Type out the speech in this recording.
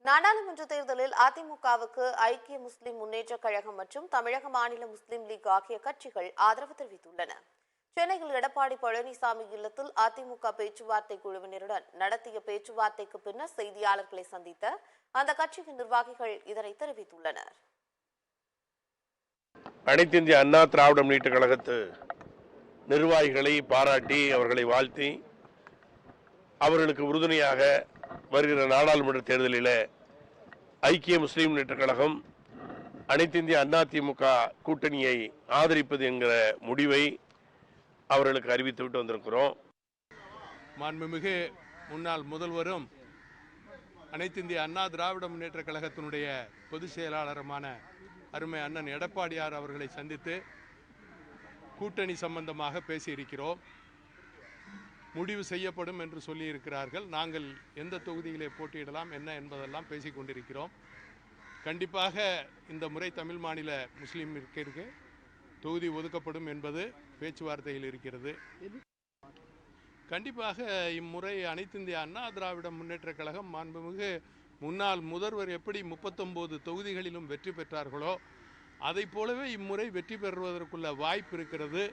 நாடாளுமன்ற தேர்தலில் அதிமுகவுக்கு ஐக்கிய முஸ்லிம் முன்னேற்றக் கழகம் மற்றும் தமிழக மாநில முஸ்லிம் லீக் ஆகிய கட்சிகள் ஆதரவு தெரிவித்துள்ளன. சென்னையில் எடப்பாடி பழனிசாமி இல்லத்தில் அதிமுக பேச்சுவார்த்தை குழுவினருடன் நடத்திய பேச்சுவார்த்தைக்கு பின்னர் செய்தியாளர்களை சந்தித்த அந்த கட்சியின் நிர்வாகிகள் இதனை தெரிவித்துள்ளனர். அனைத்து இந்திய அண்ணா திராவிட முன்னேற்ற கழகத்து நிர்வாகிகளை பாராட்டி அவர்களை வாழ்த்தி அவர்களுக்கு உறுதுணையாக வருகிற நாடாளுமன்ற தேர்தலில் ஐக்கிய முஸ்லிம் முன்னேற்ற கழகம் அனைத்து இந்திய அதிமுக கூட்டணியை ஆதரிப்பது என்கிற முடிவை அவர்களுக்கு அறிவித்துவிட்டு வந்திருக்கிறோம். மாண்புமிகு முன்னாள் முதல்வரும் அனைத்து இந்திய அண்ணா திராவிட முன்னேற்ற கழகத்தினுடைய பொதுச் செயலாளருமான அருமை அண்ணன் எடப்பாடியார் அவர்களை சந்தித்து கூட்டணி சம்பந்தமாக பேசியிருக்கிறோம். முடிவு செய்யப்படும் என்று சொல்லியிருக்கிறார்கள். நாங்கள் எந்த தொகுதியிலே போட்டியிடலாம் என்ன என்பதெல்லாம் பேசிக் கொண்டிருக்கிறோம். கண்டிப்பாக இந்த முறை தமிழ் மாநில முஸ்லீமிற்கு தொகுதி ஒதுக்கப்படும் என்பது பேச்சுவார்த்தையில் இருக்கிறது. கண்டிப்பாக இம்முறை அனைத்து இந்திய அண்ணா திராவிட முன்னேற்ற கழகம் மாண்புமிகு முன்னாள் முதல்வர் எப்படி 39 தொகுதிகளிலும் வெற்றி பெற்றார்களோ அதை போலவே இம்முறை வெற்றி பெறுவதற்குள்ள வாய்ப்பு இருக்கிறது.